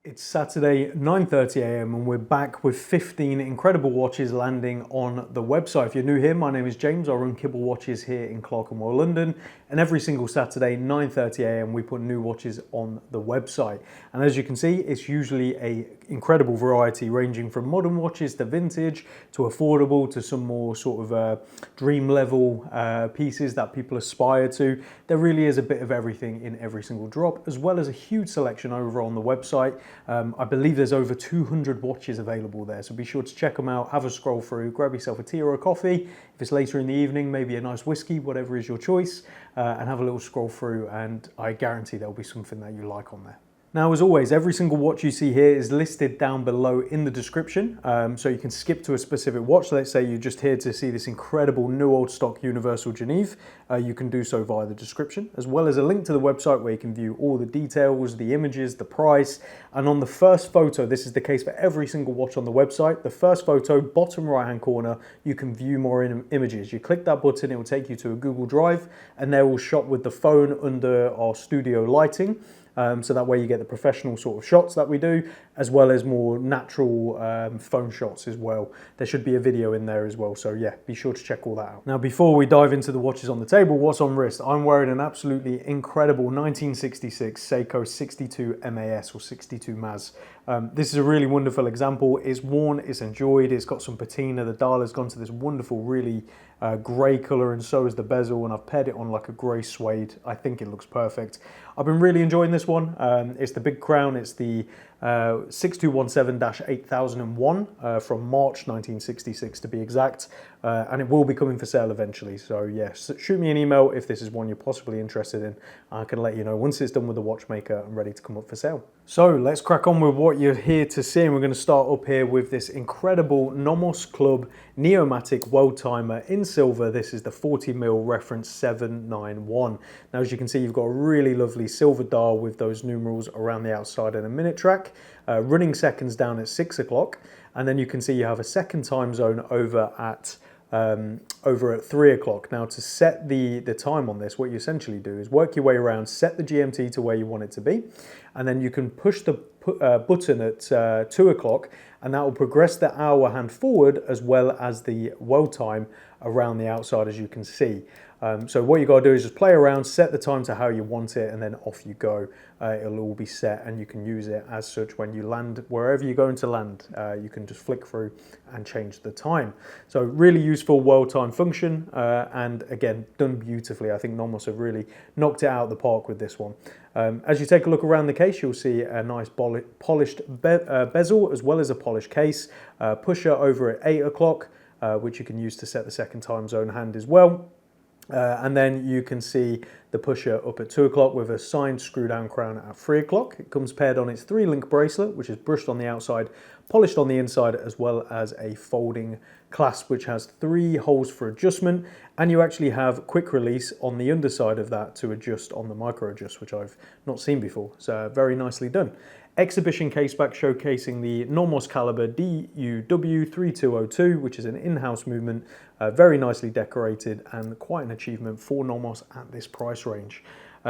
It's Saturday, 9:30 a.m. and we're back with 15 incredible watches landing on the website. If you're new here, my name is James. I run Kibble Watches here in Clerkenwell, London. And every single Saturday, 9:30 a.m. we put new watches on the website. And as you can see, it's usually an incredible variety ranging from modern watches to vintage to affordable to some more sort of dream level pieces that people aspire to. There really is a bit of everything in every single drop, as well as a huge selection over on the website. I believe there's over 200 watches available there, so be sure to check them out, have a scroll through, grab yourself a tea or a coffee. If it's later in the evening, maybe a nice whiskey, whatever is your choice, and have a little scroll through, and I guarantee there'll be something that you like on there. Now, as always, every single watch you see here is listed down below in the description, so you can skip to a specific watch. Let's say you're just here to see this incredible new old stock Universal Geneve. You can do so via the description, as well as a link to the website where you can view all the details, the images, the price. And on the first photo, this is the case for every single watch on the website, the first photo, bottom right-hand corner, you can view more images. You click that button, it will take you to a Google Drive, and they're all shot with the phone under our studio lighting. So that way you get the professional sort of shots that we do, as well as more natural phone shots as well. There should be a video in there as well, so yeah, be sure to check all that out. Now, before we dive into the watches on the table, what's on wrist? I'm wearing an absolutely incredible 1966 Seiko 62 MAS or 62 MAS. This is a really wonderful example. It's worn, it's enjoyed, it's got some patina. The dial has gone to this wonderful, really grey colour, and so is the bezel, and I've paired it on like a grey suede. I think it looks perfect. I've been really enjoying this one. It's the big crown, it's the 6217-8001 from March 1966 to be exact, and it will be coming for sale eventually. So yes, shoot me an email if this is one you're possibly interested in. I can let you know once it's done with the watchmaker and ready to come up for sale. So let's crack on with what you're here to see, and we're going to start up here with this incredible Nomos Club Neomatic Worldtimer in silver. This is the 40mm reference 791. Now, as you can see, you've got a really lovely silver dial with those numerals around the outside and a minute track, running seconds down at 6 o'clock, and then you can see you have a second time zone over at 3 o'clock. Now, to set the time on this, what you essentially do is work your way around, set the GMT to where you want it to be, and then you can push the button at 2 o'clock, and that will progress the hour hand forward as well as the world time around the outside, as you can see. So what you got to do is just play around, set the time to how you want it, and then off you go. It'll all be set, and you can use it as such when you land, wherever you're going to land. You can just flick through and change the time. So really useful world time function, and again, done beautifully. I think Nomos have really knocked it out of the park with this one. As you take a look around the case, you'll see a nice polished bezel as well as a polished case. Pusher over at 8 o'clock, which you can use to set the second time zone hand as well. And then you can see the pusher up at 2 o'clock with a signed screw down crown at 3 o'clock. It comes paired on its 3-link bracelet, which is brushed on the outside, polished on the inside, as well as a folding clasp, which has 3 holes for adjustment. And you actually have quick release on the underside of that to adjust on the micro adjust, which I've not seen before. So very nicely done. Exhibition caseback showcasing the Nomos caliber DUW3202, which is an in-house movement, very nicely decorated and quite an achievement for Nomos at this price range.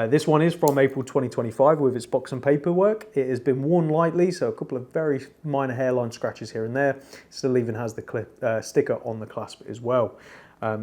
This one is from April 2025 with its box and paperwork. It has been worn lightly, so a couple of very minor hairline scratches here and there. Still even has the sticker on the clasp as well.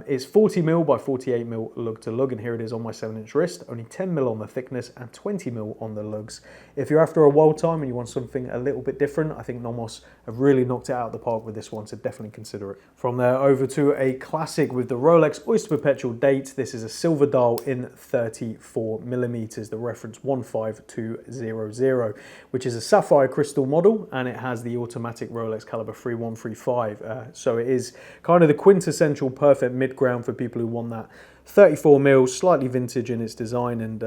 It's 40mm by 48mm lug to lug, and here it is on my 7-inch wrist, only 10mm on the thickness and 20mm on the lugs. If you're after a world time and you want something a little bit different, I think Nomos have really knocked it out of the park with this one, so definitely consider it. From there over to a classic with the Rolex Oyster Perpetual date. This is a silver dial in 34mm, the reference 15200, which is a sapphire crystal model, and it has the automatic Rolex caliber 3135. So it is kind of the quintessential perfect mid-ground for people who want that 34mm, slightly vintage in its design and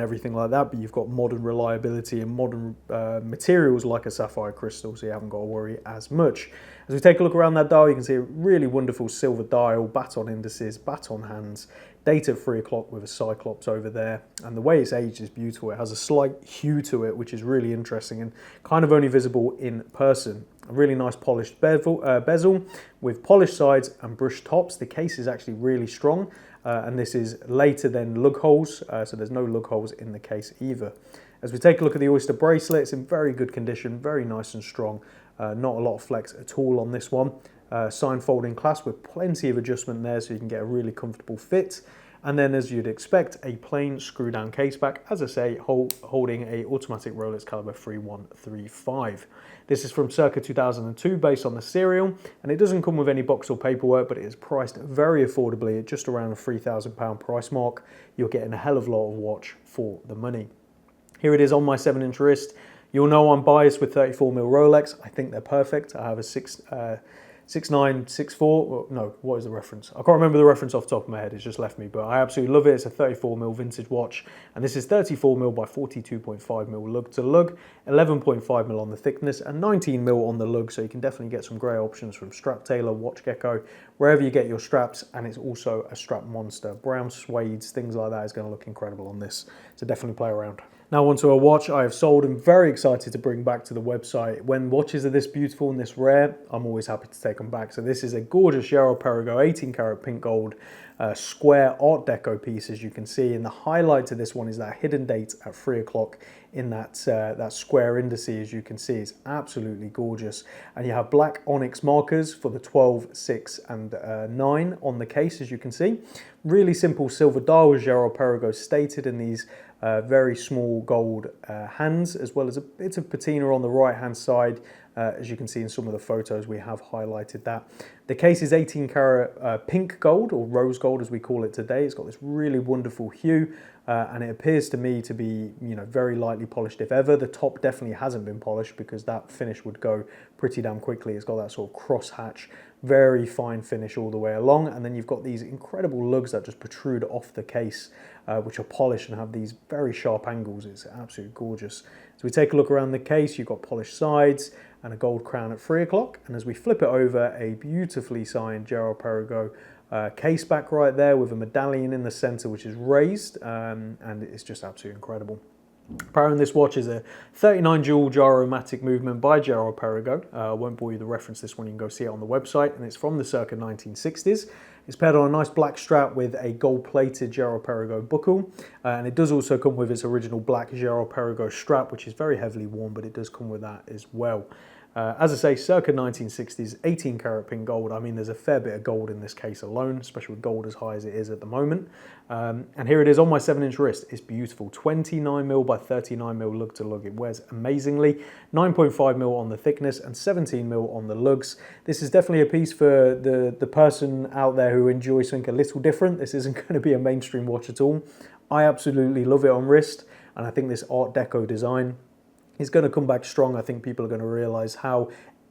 everything like that, but you've got modern reliability and modern materials like a sapphire crystal, so you haven't got to worry as much. As we take a look around that dial, you can see a really wonderful silver dial, baton indices, baton hands, date at 3 o'clock with a cyclops over there, and the way it's aged is beautiful. It has a slight hue to it, which is really interesting and kind of only visible in person. A really nice polished bezel with polished sides and brushed tops. The case is actually really strong, and this is later than lug holes, so there's no lug holes in the case either. As we take a look at the Oyster bracelet, it's in very good condition, very nice and strong. Not a lot of flex at all on this one. Sign folding clasp with plenty of adjustment there so you can get a really comfortable fit. And then, as you'd expect, a plain screw down case back, as I say, holding a automatic Rolex caliber 3135. This is from circa 2002 based on the serial, and it doesn't come with any box or paperwork, but it is priced very affordably at just around a £3,000 price mark. You're getting a hell of a lot of watch for the money. Here it is on my 7-inch wrist. You'll know I'm biased with 34mm Rolex. I think they're perfect. I have a 6964, well, no, what is the reference? I can't remember the reference off the top of my head, it's just left me, but I absolutely love it. It's a 34mm vintage watch, and this is 34mm by 42.5mm lug to lug, 11.5mm on the thickness, and 19mm on the lug, so you can definitely get some great options from Strap Tailor, Watch Gecko, wherever you get your straps, and it's also a strap monster. Brown suedes, things like that is going to look incredible on this, so definitely play around. Now onto a watch I have sold and very excited to bring back to the website. When watches are this beautiful and this rare, I'm always happy to take them back. So this is a gorgeous Girard-Perregaux 18 karat pink gold square Art Deco piece, as you can see. And the highlight to this one is that hidden date at 3 o'clock in that square indice, as you can see. It's absolutely gorgeous. And you have black onyx markers for the 12, 6 and 9 on the case, as you can see. Really simple silver dial with Girard-Perregaux stated in these very small gold hands, as well as a bit of patina on the right hand side. As you can see in some of the photos, we have highlighted that. The case is 18 karat pink gold, or rose gold as we call it today. It's got this really wonderful hue, and it appears to me to be, you know, very lightly polished if ever. The top definitely hasn't been polished because that finish would go pretty damn quickly. It's got that sort of cross hatch, very fine finish all the way along, and then you've got these incredible lugs that just protrude off the case, which are polished and have these very sharp angles. It's absolutely gorgeous. So we take a look around the case, you've got polished sides and a gold crown at 3 o'clock, and as we flip it over, a beautifully signed Girard-Perregaux case back right there with a medallion in the center which is raised, and it's just absolutely incredible. Powering this watch is a 39 jewel gyromatic movement by Girard-Perregaux. I won't bore you to reference this one, you can go see it on the website, and it's from the circa 1960s. It's paired on a nice black strap with a gold-plated Girard-Perregaux buckle, and it does also come with its original black Girard-Perregaux strap, which is very heavily worn, but it does come with that as well. As I say, circa 1960s, 18 karat pink gold. I mean, there's a fair bit of gold in this case alone, especially with gold as high as it is at the moment. And here it is on my 7-inch wrist. It's beautiful. 29mm by 39mm lug to lug. It wears amazingly. 9.5mm on the thickness and 17mm on the lugs. This is definitely a piece for the person out there who enjoys something a little different. This isn't going to be a mainstream watch at all. I absolutely love it on wrist, and I think this Art Deco design is going to come back strong. I think people are going to realize how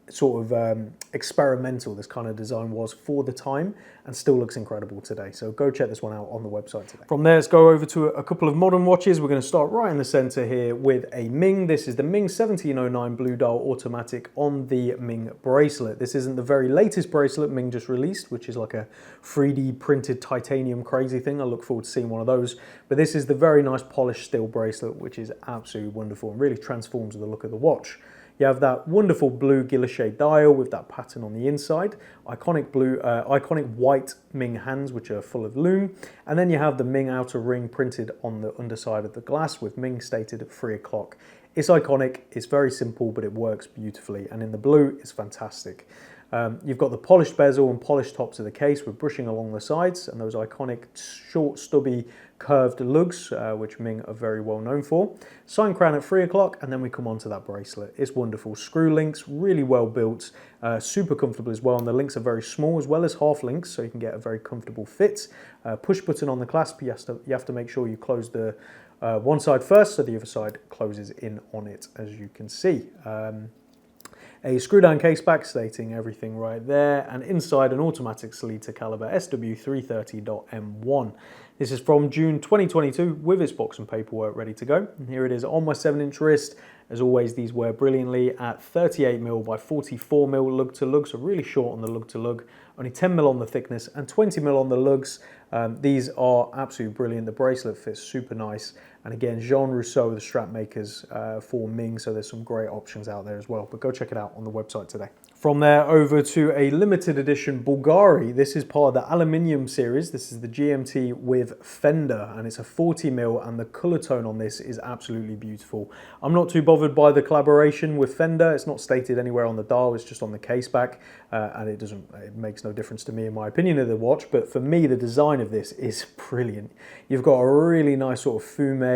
sort of experimental this kind of design was for the time, and still looks incredible today. So go check this one out on the website today. From there, let's go over to a couple of modern watches. We're going to start right in the center here with a Ming. This is the Ming 1709 blue dial automatic on the Ming bracelet. This isn't the very latest bracelet Ming just released, which is like a 3D printed titanium crazy thing. I look forward to seeing one of those. But this is the very nice polished steel bracelet, which is absolutely wonderful and really transforms the look of the watch. You have that wonderful blue guilloche dial with that pattern on the inside, iconic white Ming hands which are full of lume, and then you have the Ming outer ring printed on the underside of the glass with Ming stated at 3 o'clock. It's iconic, it's very simple, but it works beautifully, and in the blue it's fantastic. You've got the polished bezel and polished tops of the case with brushing along the sides, and those iconic short stubby curved lugs, which Ming are very well known for. Sign crown at 3 o'clock, and then we come on to that bracelet. It's wonderful. Screw links, really well built, super comfortable as well, and the links are very small as well as half links, so you can get a very comfortable fit. Push button on the clasp, you have to make sure you close the one side first so the other side closes in on it, as you can see. A screw down case back stating everything right there, and inside an automatic Sellita caliber SW330.M1. This is from June 2022 with its box and paperwork ready to go. And here it is on my 7-inch wrist. As always, these wear brilliantly at 38mm by 44mm lug to lug, so really short on the lug to lug. only 10mm on the thickness and 20mm on the lugs. These are absolutely brilliant. The bracelet fits super nice. And again, Jean Rousseau, the strap makers for Ming, so there's some great options out there as well. But go check it out on the website today. From there over to a limited edition Bulgari. This is part of the aluminium series. This is the GMT with Fender, and it's a 40mm, and the color tone on this is absolutely beautiful. I'm not too bothered by the collaboration with Fender. It's not stated anywhere on the dial, it's just on the case back, and it makes no difference to me in my opinion of the watch. But for me, the design of this is brilliant. You've got a really nice sort of fume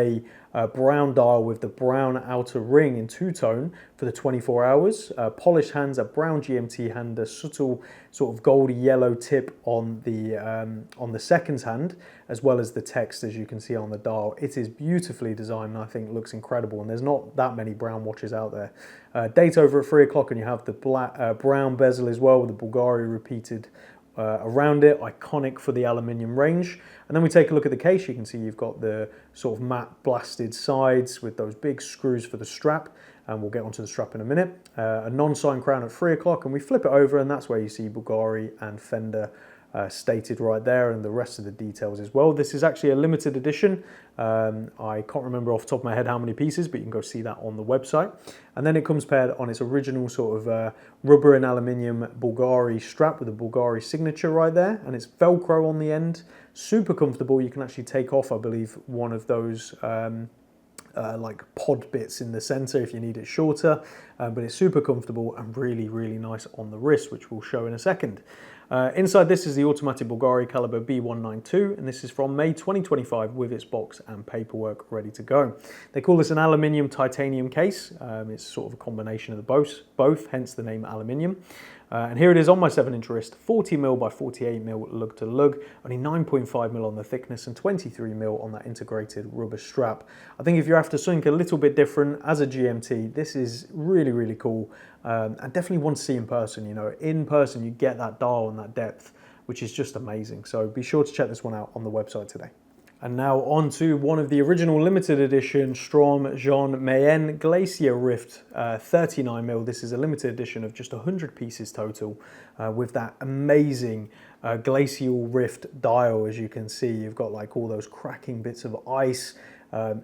brown dial with the brown outer ring in two-tone for the 24 hours. Polished hands, a brown GMT hand, a subtle sort of goldy yellow tip on the seconds hand, as well as the text as you can see on the dial. It is beautifully designed and I think looks incredible, and there's not that many brown watches out there. Date over at 3 o'clock, and you have the black, brown bezel as well with the Bulgari repeated around it, iconic for the aluminium range. And then we take a look at the case. You can see you've got the sort of matte blasted sides with those big screws for the strap, and we'll get onto the strap in a minute. A non-signed crown at 3 o'clock, and we flip it over, and that's where you see Bulgari and Fender stated right there, and the rest of the details as well. This is actually a limited edition. I can't remember off the top of my head how many pieces, but you can go see that on the website. And then it comes paired on its original sort of rubber and aluminium Bulgari strap with a Bulgari signature right there, and it's Velcro on the end. Super comfortable. You can actually take off, I believe, one of those like pod bits in the center if you need it shorter, but it's super comfortable and really, really nice on the wrist, which we'll show in a second. Inside this is the automatic Bulgari caliber B192, and this is from May 2025 with its box and paperwork ready to go. They call this an aluminium titanium case. It's sort of a combination of the both, hence the name aluminium. And here it is on my 7-inch wrist, 40mm by 48mm lug to lug, only 9.5mm on the thickness and 23mm on that integrated rubber strap. I think if you're after something a little bit different as a GMT, this is really, really cool, and definitely one to see in person. You know, in person you get that dial and that depth, which is just amazing. So be sure to check this one out on the website today. And now on to one of the original limited edition Straum Jan Mayen Glacier Rift 39mm. This is a limited edition of just 100 pieces total, with that amazing glacial rift dial. As you can see, you've got like all those cracking bits of ice.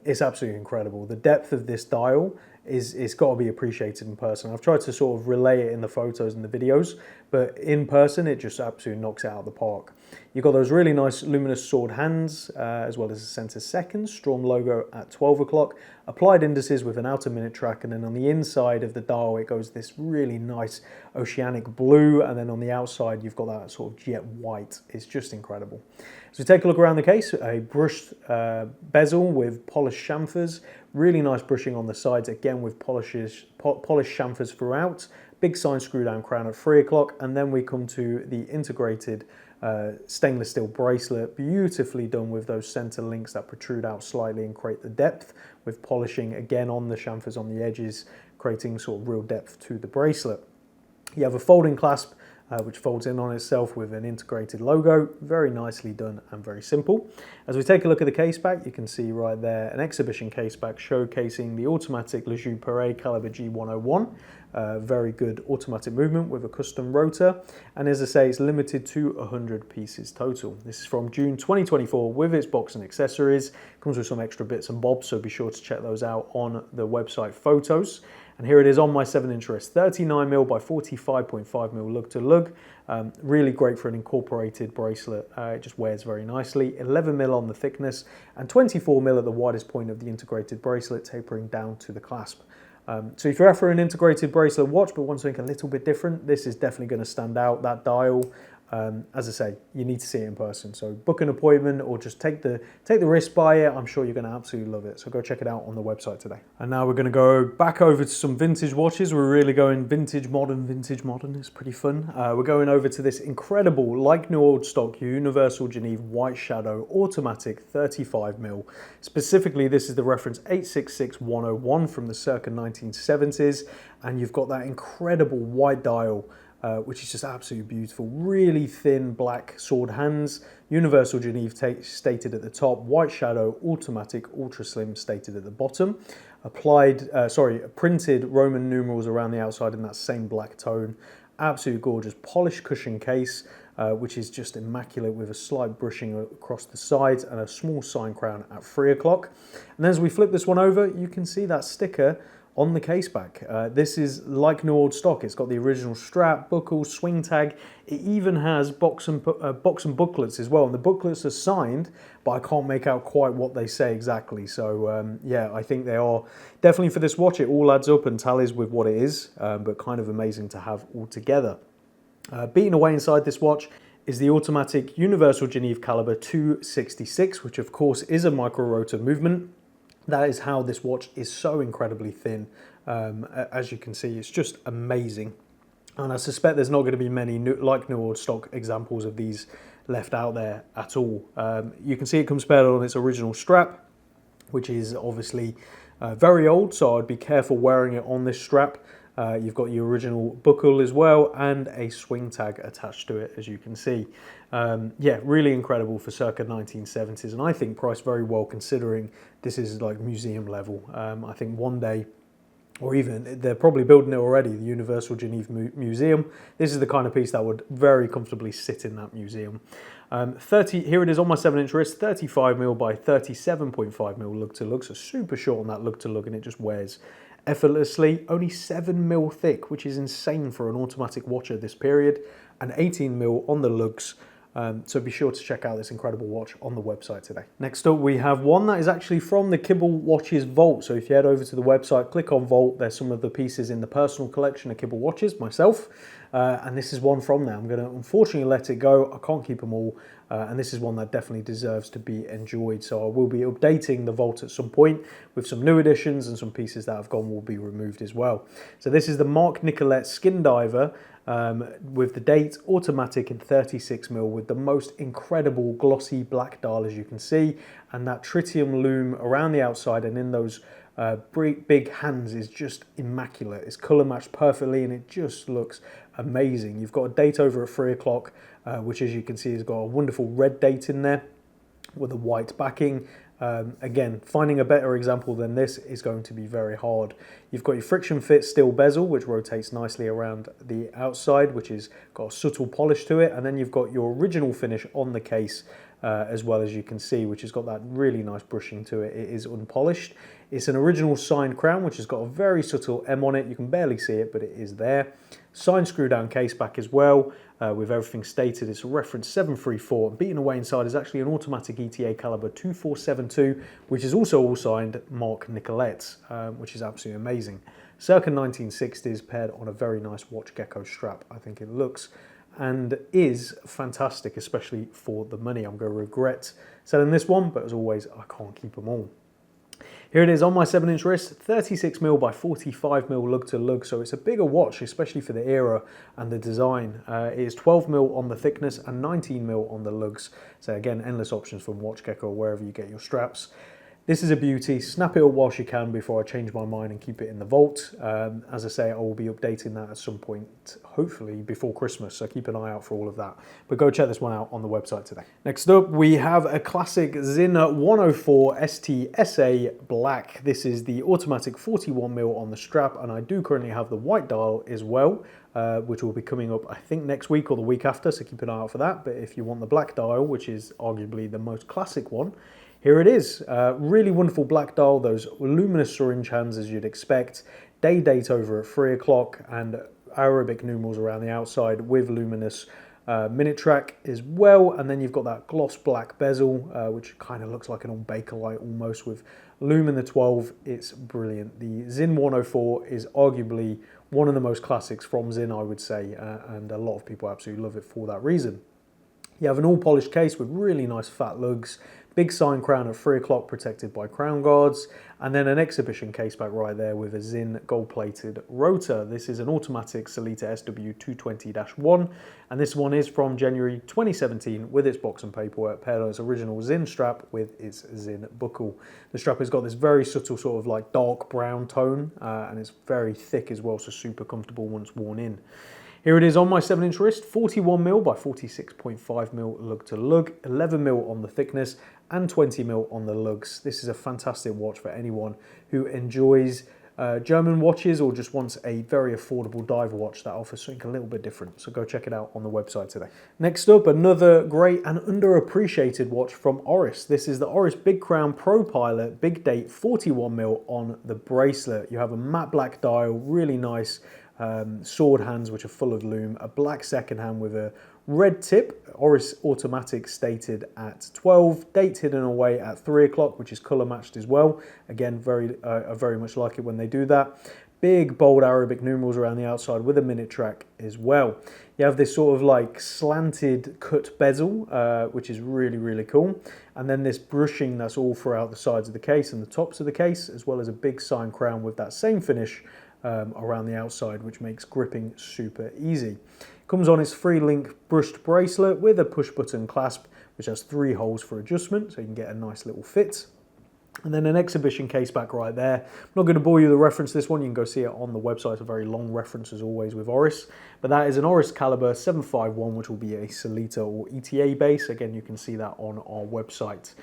It's absolutely incredible. The depth of this dial it's got to be appreciated in person. I've tried to sort of relay it in the photos and the videos, but in person it just absolutely knocks it out of the park. You've got those really nice luminous sword hands, as well as the center seconds, Straum logo at 12 o'clock, applied indices with an outer minute track, and then on the inside of the dial it goes this really nice oceanic blue, and then on the outside you've got that sort of jet white. It's just incredible. So take a look around the case, a brushed bezel with polished chamfers, really nice brushing on the sides, again with polished chamfers throughout, big sign screw down crown at 3 o'clock, and then we come to the integrated stainless steel bracelet, beautifully done with those center links that protrude out slightly and create the depth, with polishing again on the chamfers on the edges, creating sort of real depth to the bracelet. You have a folding clasp, which folds in on itself with an integrated logo, very nicely done and very simple. As we take a look at the case back, you can see right there an exhibition case back showcasing the automatic Girard-Perregaux caliber G101. Very good automatic movement with a custom rotor, and as I say, it's limited to 100 pieces total. This is from June 2024 with its box and accessories. Comes with some extra bits and bobs, so be sure to check those out on the website photos. And here it is on my 7-inch wrist, 39mm by 45.5mm lug to lug. Really great for an incorporated bracelet. It just wears very nicely. 11mm on the thickness and 24mm at the widest point of the integrated bracelet, tapering down to the clasp. So if you're after an integrated bracelet watch but want something a little bit different, this is definitely going to stand out. That dial, as I say, you need to see it in person. So book an appointment or just take the risk, buy it. I'm sure you're going to absolutely love it. So go check it out on the website today. And now we're going to go back over to some vintage watches. We're really going vintage modern. It's pretty fun. We're going over to this incredible, like new old stock, Universal Geneve White Shadow automatic 35mm. Specifically, this is the reference 866101 from the circa 1970s. And you've got that incredible white dial, which is just absolutely beautiful. Really thin black sword hands, Universal Geneve stated at the top, White Shadow automatic ultra slim stated at the bottom. Printed Roman numerals around the outside in that same black tone. Absolutely gorgeous, polished cushion case, which is just immaculate with a slight brushing across the sides and a small sign crown at 3 o'clock. And as we flip this one over, you can see that sticker on the case back. This is like new old stock. It's got the original strap, buckle, swing tag. It even has box and booklets as well. And the booklets are signed, but I can't make out quite what they say exactly. So yeah, I think they are definitely for this watch. It all adds up and tallies with what it is, but kind of amazing to have all together. Beating away inside this watch is the automatic Universal Geneve Caliber 266, which of course is a micro rotor movement. That is how this watch is so incredibly thin. As you can see, it's just amazing. And I suspect there's not going to be many like new old stock examples of these left out there at all. You can see it comes paired on its original strap, which is obviously very old, so I'd be careful wearing it on this strap. You've got your original buckle as well and a swing tag attached to it, as you can see. Yeah, really incredible for circa 1970s, and I think priced very well considering this is like museum level. I think one day, or even they're probably building it already, the Universal Geneve Museum. This is the kind of piece that would very comfortably sit in that museum. Here it is on my 7-inch wrist, 35mm by 37.5mm lug to lug, so super short on that lug to lug, and it just wears effortlessly. Only 7mm thick, which is insane for an automatic watch at this period, and 18mm on the lugs. So be sure to check out this incredible watch on the website today. Next up, we have one that is actually from the Kibble Watches Vault. So if you head over to the website, click on Vault, there's some of the pieces in the personal collection of Kibble watches, myself. And this is one from there. I'm going to unfortunately let it go. I can't keep them all. And this is one that definitely deserves to be enjoyed. So I will be updating the Vault at some point with some new additions, and some pieces that have gone will be removed as well. So this is the Marc Nicolette Skin Diver. With the date, automatic in 36mm, with the most incredible glossy black dial, as you can see, and that tritium loom around the outside and in those big hands is just immaculate. It's colour matched perfectly and it just looks amazing. You've got a date over at 3 o'clock, which as you can see has got a wonderful red date in there with a white backing. Again, finding a better example than this is going to be very hard. You've got your friction fit steel bezel, which rotates nicely around the outside, which has got a subtle polish to it. And then you've got your original finish on the case as well, as you can see, which has got that really nice brushing to it. It is unpolished. It's an original signed crown, which has got a very subtle M on it. You can barely see it, but it is there. Signed screw down case back as well, with everything stated. It's a reference 734. Beating away inside is actually an automatic ETA caliber 2472, which is also all signed Marc Nicolette, which is absolutely amazing. Circa 1960s, paired on a very nice watch gecko strap. I think it looks and is fantastic, especially for the money. I'm going to regret selling this one, but as always, I can't keep them all. Here it is on my 7-inch wrist, 36mm by 45mm lug to lug, so it's a bigger watch, especially for the era and the design. It is 12mm on the thickness and 19mm on the lugs. So again, endless options from WatchGecko or wherever you get your straps. This is a beauty. Snap it up whilst you can before I change my mind and keep it in the vault. As I say, I will be updating that at some point, hopefully before Christmas, so keep an eye out for all of that. But go check this one out on the website today. Next up, we have a classic Zinn 104 ST SA Black. This is the automatic 41mm on the strap, and I do currently have the white dial as well, which will be coming up, I think, next week or the week after, so keep an eye out for that. But if you want the black dial, which is arguably the most classic one, here it is. Really wonderful black dial, those luminous syringe hands as you'd expect, date over at 3 o'clock, and Arabic numerals around the outside with luminous minute track as well. And then you've got that gloss black bezel, which kind of looks like an old Bakelite almost, with lume in the 12. It's brilliant. The Zinn 104 is arguably one of the most classics from Zinn, I would say, and a lot of people absolutely love it for that reason. You have an all polished case with really nice fat lugs, big sign crown at 3 o'clock protected by crown guards, and then an exhibition case back right there with a Zinn gold-plated rotor. This is an automatic Sellita SW220-1, and this one is from January 2017 with its box and paperwork, paired on its original Zinn strap with its Zinn buckle. The strap has got this very subtle sort of like dark brown tone, and it's very thick as well, so super comfortable once worn in. Here it is on my 7-inch wrist, 41mm by 46.5mm lug to lug, 11mm on the thickness and 20mm on the lugs. This is a fantastic watch for anyone who enjoys German watches or just wants a very affordable diver watch that offers something a little bit different. So go check it out on the website today. Next up, another great and underappreciated watch from Oris. This is the Oris Big Crown Pro Pilot Big Date 41mm on the bracelet. You have a matte black dial, really nice sword hands which are full of lume, a black second hand with a red tip, Oris automatic stated at 12, date hidden away at 3 o'clock, which is colour matched as well. Again, I very much like it when they do that. Big bold Arabic numerals around the outside with a minute track as well. You have this sort of like slanted cut bezel, which is really, really cool. And then this brushing that's all throughout the sides of the case and the tops of the case, as well as a big sign crown with that same finish around the outside, which makes gripping super easy. Comes on its 3-link brushed bracelet with a push button clasp, which has 3 holes for adjustment, so you can get a nice little fit. And then an exhibition case back right there. I'm not going to bore you with the reference to this one, you can go see it on the website. It's a very long reference as always with Oris. But that is an Oris Caliber 751, which will be a Solita or ETA base. Again, you can see that on our website.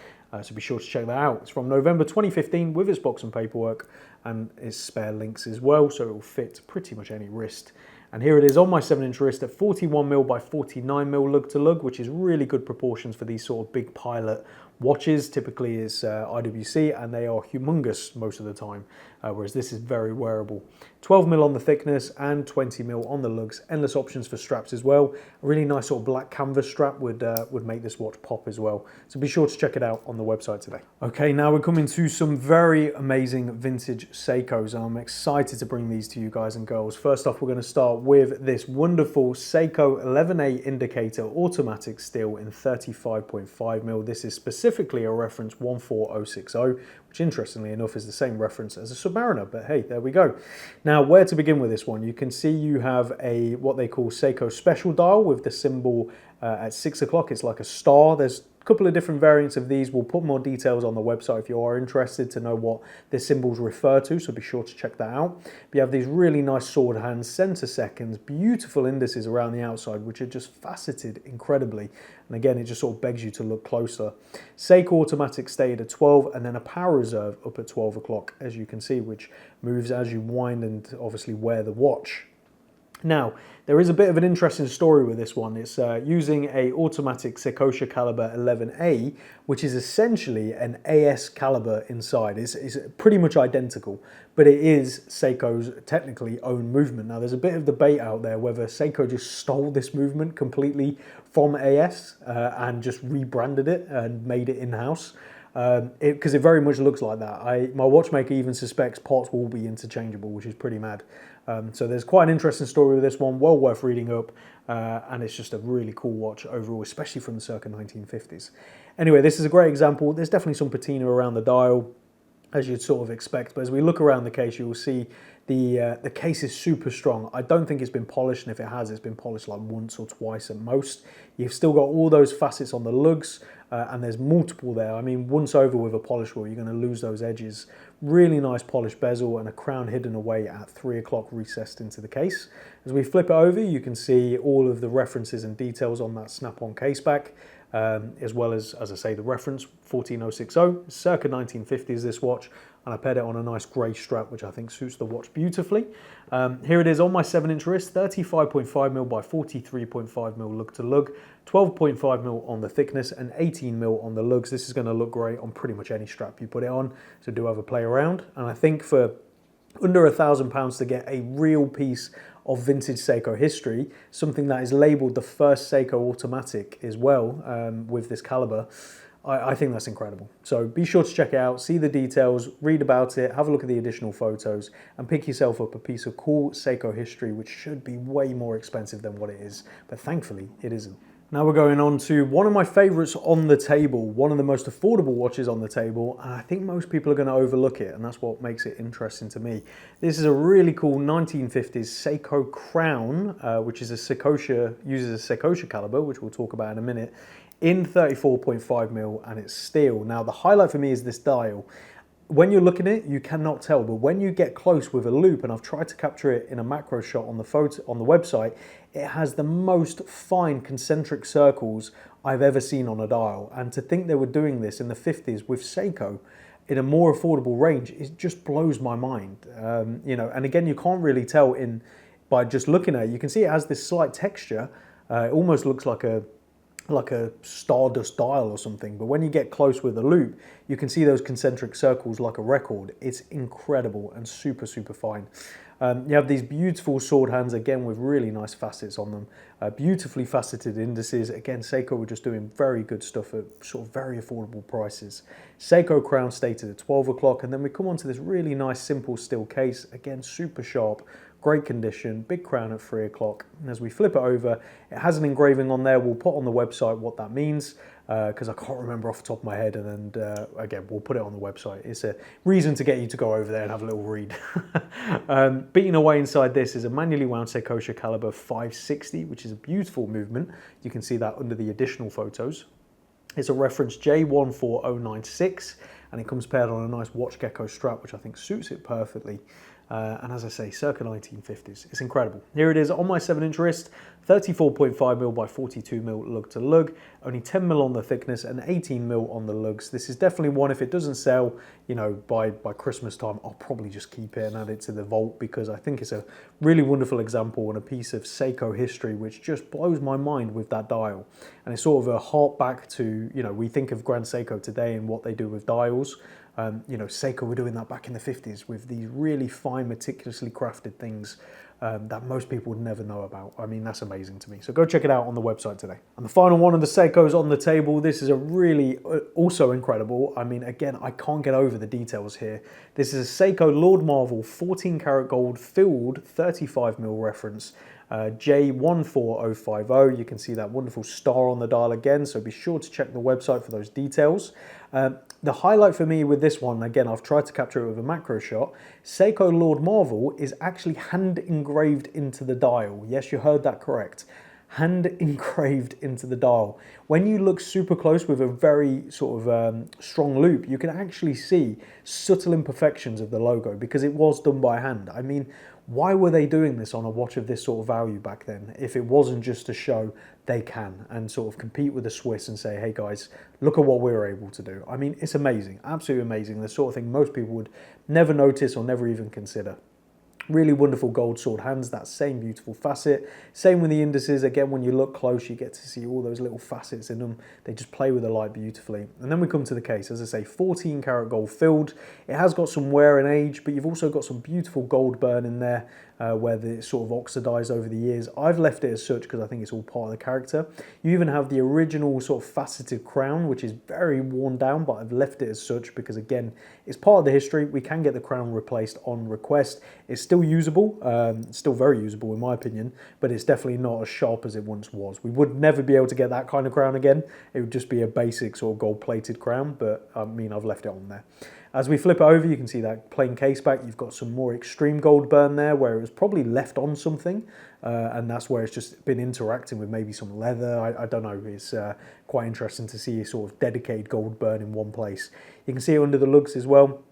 So be sure to check that out. It's from November 2015 with its box and paperwork and its spare links as well, so it will fit pretty much any wrist. And here it is on my 7-inch wrist at 41mm by 49mm lug to lug, which is really good proportions for these sort of big pilot watches. Typically is IWC, and they are humongous most of the time, whereas this is very wearable. 12mm on the thickness and 20mm on the lugs. Endless options for straps as well. A really nice sort of black canvas strap would make this watch pop as well. So be sure to check it out on the website today. Okay, now we're coming to some very amazing vintage Seikos, and I'm excited to bring these to you guys and girls. First off, we're going to start with this wonderful Seiko 11A indicator automatic steel in 35.5mm. This is specifically a reference 14060, which interestingly enough is the same reference as a Submariner, but hey, there we go. Now, where to begin with this one? You can see you have a what they call Seiko special dial with the symbol at 6 o'clock. It's like a star. There's a couple of different variants of these. We'll put more details on the website if you are interested to know what the symbols refer to, so be sure to check that out. But you have these really nice sword hands, center seconds, beautiful indices around the outside, which are just faceted incredibly. And again, it just sort of begs you to look closer. Seiko automatic stayed at 12, and then a power reserve up at 12 o'clock, as you can see, which moves as you wind and obviously wear the watch. Now, there is a bit of an interesting story with this one. It's using a automatic Seiko caliber 11A, which is essentially an AS caliber inside. It's pretty much identical, but it is Seiko's technically own movement. Now, there's a bit of debate out there whether Seiko just stole this movement completely from AS and just rebranded it and made it in-house. Because it very much looks like that. My watchmaker even suspects parts will be interchangeable, which is pretty mad. So there's quite an interesting story with this one, well worth reading up, and it's just a really cool watch overall, especially from the circa 1950s. Anyway, this is a great example. There's definitely some patina around the dial, as you'd sort of expect, but as we look around the case, you will see the case is super strong. I don't think it's been polished, and if it has, it's been polished like once or twice at most. You've still got all those facets on the lugs, and there's multiple there. I mean, once over with a polish wheel, you're going to lose those edges. Really nice polished bezel and a crown hidden away at 3 o'clock recessed into the case. As we flip it over, you can see all of the references and details on that snap-on case back, as well as I say, the reference 14060, circa 1950s this watch, and I paired it on a nice grey strap, which I think suits the watch beautifully. Here it is on my 7-inch wrist, 35.5mm by 43.5mm lug to lug, 12.5mm on the thickness and 18mm on the lugs. This is going to look great on pretty much any strap you put it on, so do have a play around. And I think for under £1,000 to get a real piece of vintage Seiko history, something that is labelled the first Seiko automatic as well, with this caliber, I think that's incredible. So be sure to check it out, see the details, read about it, have a look at the additional photos, and pick yourself up a piece of cool Seiko history, which should be way more expensive than what it is, but thankfully it isn't. Now we're going on to one of my favorites on the table, one of the most affordable watches on the table, and I think most people are going to overlook it, and that's what makes it interesting to me. This is a really cool 1950s Seiko Crown, which is uses a Seiko caliber, which we'll talk about in a minute, in 34.5mm, and it's steel. Now the highlight for me is this dial. When you're looking at it, you cannot tell, but when you get close with a loop, and I've tried to capture it in a macro shot on the website, it has the most fine concentric circles I've ever seen on a dial. And to think they were doing this in the 50s with Seiko in a more affordable range, it just blows my mind. You know, and again, you can't really tell by just looking at it. You can see it has this slight texture. It almost looks like a stardust dial or something, but when you get close with the loop, you can see those concentric circles like a record. It's incredible and super, super fine. You have these beautiful sword hands, again, with really nice facets on them. Beautifully faceted indices. Again, Seiko were just doing very good stuff at sort of very affordable prices. Seiko crown stated at 12 o'clock, and then we come on to this really nice simple steel case. Again, super sharp, great condition, big crown at 3 o'clock. And as we flip it over, it has an engraving on there. We'll put on the website what that means, because I can't remember off the top of my head. And then, again, we'll put it on the website. It's a reason to get you to go over there and have a little read. Beating away inside this is a manually wound Seiko caliber 560, which is a beautiful movement. You can see that under the additional photos. It's a reference J14096, and it comes paired on a nice watch gecko strap, which I think suits it perfectly. And as I say, circa 1950s. It's incredible. Here it is on my 7-inch wrist, 34.5mm by 42mm lug to lug, only 10mm on the thickness and 18mm on the lugs. This is definitely one, if it doesn't sell, you know, by Christmas time, I'll probably just keep it and add it to the vault, because I think it's a really wonderful example and a piece of Seiko history which just blows my mind with that dial. And it's sort of a hark back to, you know, we think of Grand Seiko today and what they do with dials. You know, Seiko were doing that back in the 50s with these really fine, meticulously crafted things that most people would never know about. I mean, that's amazing to me. So go check it out on the website today. And the final one of the Seikos on the table, this is a really also incredible. I mean, again, I can't get over the details here. This is a Seiko Lord Marvel 14 karat gold filled 35mm reference. J14050. You can see that wonderful star on the dial again, so be sure to check the website for those details. The highlight for me with this one, again, I've tried to capture it with a macro shot. Seiko Lord Marvel is actually hand engraved into the dial. Yes, you heard that correct. Hand engraved into the dial. When you look super close with a very sort of strong loop, you can actually see subtle imperfections of the logo because it was done by hand. I mean, why were they doing this on a watch of this sort of value back then if it wasn't just to show they can and sort of compete with the Swiss and say, hey guys, look at what we were able to do. I mean, it's amazing, absolutely amazing. The sort of thing most people would never notice or never even consider. Really wonderful gold sword hands, that same beautiful facet. Same with the indices. Again, when you look close, you get to see all those little facets in them. They just play with the light beautifully. And then we come to the case. As I say, 14 karat gold filled. It has got some wear and age, but you've also got some beautiful gold burn in there where it's sort of oxidized over the years. I've left it as such because I think it's all part of the character. You even have the original sort of faceted crown, which is very worn down, but I've left it as such because, again, it's part of the history. We can get the crown replaced on request. It's still usable, still very usable in my opinion, but it's definitely not as sharp as it once was. We would never be able to get that kind of crown again. It would just be a basic sort of gold plated crown, but I mean, I've left it on there. As we flip it over, you can see that plain case back. You've got some more extreme gold burn there where it was probably left on something, and that's where it's just been interacting with maybe some leather. I don't know. It's quite interesting to see a sort of dedicated gold burn in one place. You can see it under the lugs as well.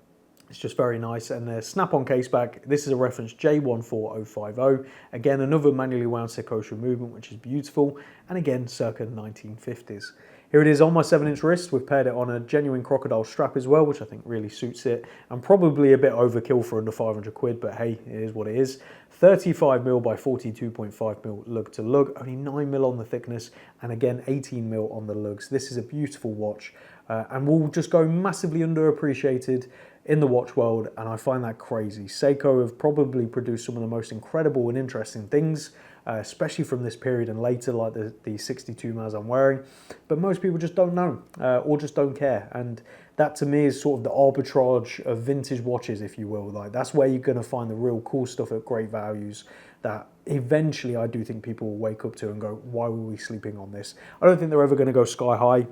It's just very nice. And the snap-on case back, this is a reference J14050. Again, another manually wound Seiko movement, which is beautiful. And again, circa 1950s. Here it is on my 7-inch wrist. We've paired it on a genuine crocodile strap as well, which I think really suits it. And probably a bit overkill for under 500 quid, but hey, it is what it is. 35mm by 42.5mm lug to lug, only 9mm on the thickness, and again 18mm on the lugs. This is a beautiful watch, and will just go massively underappreciated in the watch world, and I find that crazy. Seiko have probably produced some of the most incredible and interesting things, especially from this period and later, like the 62 Maz I'm wearing, but most people just don't know or just don't care. And that to me is sort of the arbitrage of vintage watches, if you will. Like, that's where you're going to find the real cool stuff at great values that eventually I do think people will wake up to and go, why were we sleeping on this? I don't think they're ever going to go sky high.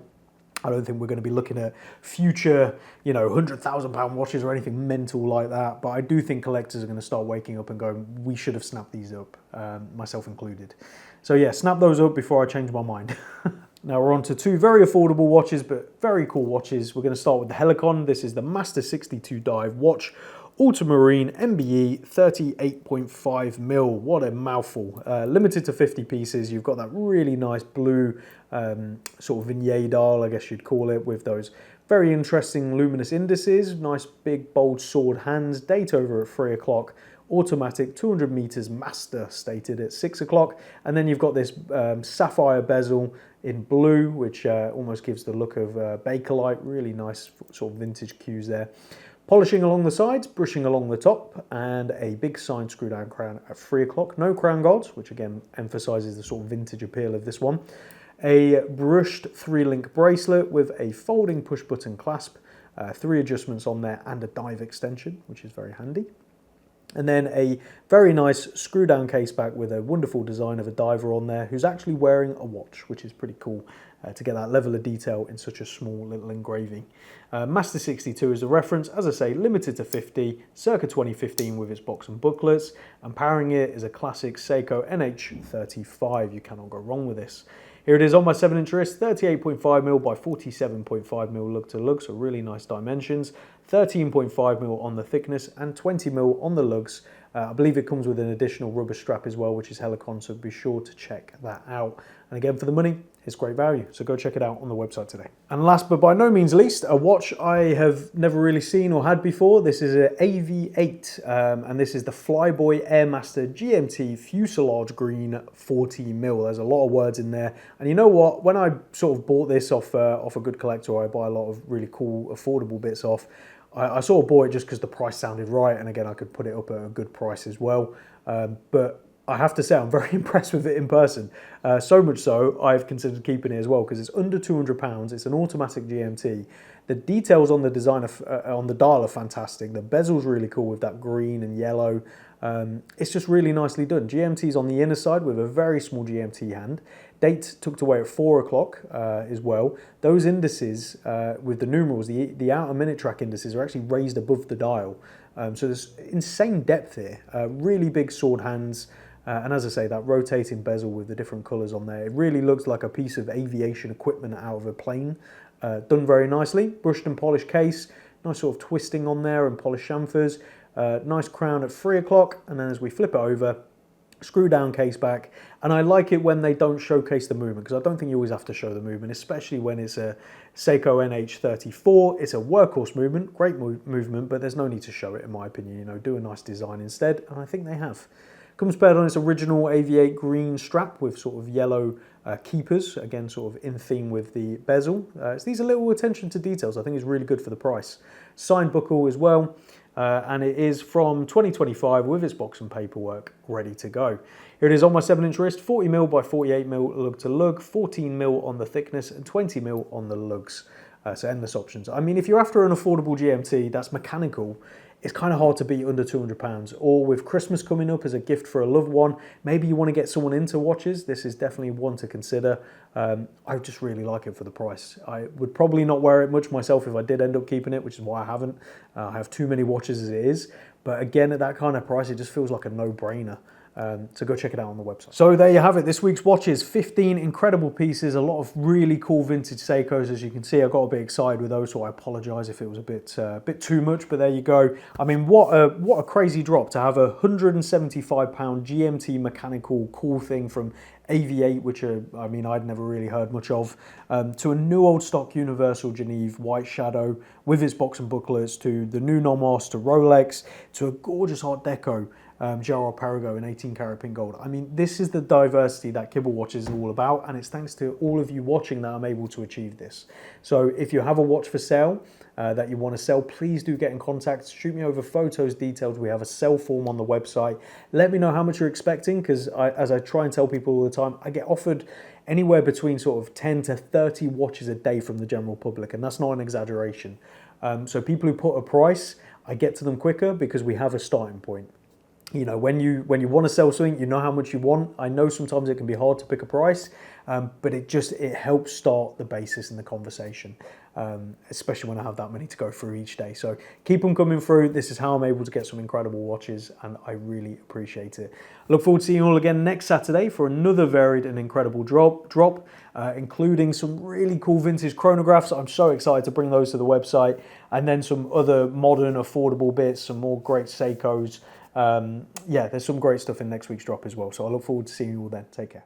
I don't think we're going to be looking at future, you know, £100,000 watches or anything mental like that. But I do think collectors are going to start waking up and going, we should have snapped these up, myself included. So yeah, snap those up before I change my mind. Now we're on to two very affordable watches, but very cool watches. We're going to start with the Helicon. This is the Master 62 Dive watch. Ultramarine MBE 38.5mm. What a mouthful. Limited to 50 pieces. You've got that really nice blue sort of vignette dial, I guess you'd call it, with those Very interesting luminous indices, nice big bold sword hands, date over at 3 o'clock, automatic 200 meters master stated at 6 o'clock, and then you've got this sapphire bezel in blue, which almost gives the look of Bakelite, really nice sort of vintage cues there. Polishing along the sides, brushing along the top, and a big signed screw down crown at 3 o'clock. No crown guards, which again emphasizes the sort of vintage appeal of this one. A brushed 3-link bracelet with a folding push button clasp, 3 adjustments on there, and a dive extension, which is very handy. And then a very nice screw down case back with a wonderful design of a diver on there who's actually wearing a watch, which is pretty cool to get that level of detail in such a small little engraving. Master 62 is a reference, as I say, limited to 50, circa 2015 with its box and booklets, and powering it is a classic Seiko NH35. You cannot go wrong with this. Here it is on my 7-inch wrist, 38.5mm by 47.5mm lug to lug, so really nice dimensions. 13.5mm on the thickness and 20mm on the lugs. I believe it comes with an additional rubber strap as well, which is Helicon, so be sure to check that out. And again, for the money, it's great value, so go check it out on the website today. And last but by no means least, a watch I have never really seen or had before. This is an AV8, and this is the Flyboy Airmaster GMT Fuselage Green 40mm. There's a lot of words in there, and you know what? When I sort of bought this off a good collector, I buy a lot of really cool, affordable bits off. I sort of bought it just because the price sounded right, and again, I could put it up at a good price as well. But I have to say I'm very impressed with it in person. So much so, I've considered keeping it as well because it's under £200. It's an automatic GMT. The details on the design on the dial are fantastic. The bezel's really cool with that green and yellow. It's just really nicely done. GMT's on the inner side with a very small GMT hand. Date tucked away at 4 o'clock as well. Those indices with the numerals, the outer minute track indices are actually raised above the dial. So there's insane depth here. Really big sword hands. And as I say, that rotating bezel with the different colours on there, it really looks like a piece of aviation equipment out of a plane. Done very nicely. Brushed and polished case. Nice sort of twisting on there and polished chamfers. Nice crown at 3 o'clock. And then as we flip it over, screw down case back. And I like it when they don't showcase the movement, because I don't think you always have to show the movement, especially when it's a Seiko NH34. It's a workhorse movement, great movement, but there's no need to show it in my opinion. You know, do a nice design instead, and I think they have. Comes paired on its original AV8 green strap with sort of yellow keepers, again sort of in theme with the bezel. It's these little attention to details I think is really good for the price. Signed buckle as well, and it is from 2025 with its box and paperwork ready to go. Here it is on my 7-inch wrist, 40mm by 48mm lug to lug, 14mm on the thickness and 20mm on the lugs. So endless options. I mean, if you're after an affordable GMT that's mechanical, it's kind of hard to beat under £200. Or with Christmas coming up as a gift for a loved one, maybe you want to get someone into watches, this is definitely one to consider. I just really like it for the price. I would probably not wear it much myself if I did end up keeping it, which is why I haven't. I have too many watches as it is. But again, at that kind of price, it just feels like a no-brainer. So go check it out on the website. So there you have it, this week's watches, 15 incredible pieces, a lot of really cool vintage Seikos. As you can see, I got a bit excited with those, so I apologise if it was a bit too much, but there you go. I mean, what a crazy drop to have a £175 GMT mechanical cool thing from AV8, which I mean, I'd never really heard much of, to a new old stock Universal Geneve White Shadow with its box and booklets, to the new Nomos, to Rolex, to a gorgeous Art-Deco Girard-Perregaux in 18-karat pink gold. I mean, this is the diversity that Kibble watches is all about, and it's thanks to all of you watching that I'm able to achieve this. So if you have a watch for sale that you want to sell, please do get in contact. Shoot me over photos, details. We have a sell form on the website. Let me know how much you're expecting, because as I try and tell people all the time, I get offered anywhere between sort of 10 to 30 watches a day from the general public, and that's not an exaggeration. So people who put a price, I get to them quicker because we have a starting point. You know, when you want to sell something, you know how much you want. I know sometimes it can be hard to pick a price, but it helps start the basis in the conversation, especially when I have that many to go through each day. So keep them coming through. This is how I'm able to get some incredible watches, and I really appreciate it. I look forward to seeing you all again next Saturday for another varied and incredible drop, including some really cool vintage chronographs. I'm so excited to bring those to the website, and then some other modern, affordable bits, some more great Seikos. Yeah, there's some great stuff in next week's drop as well. So I look forward to seeing you all then. Take care.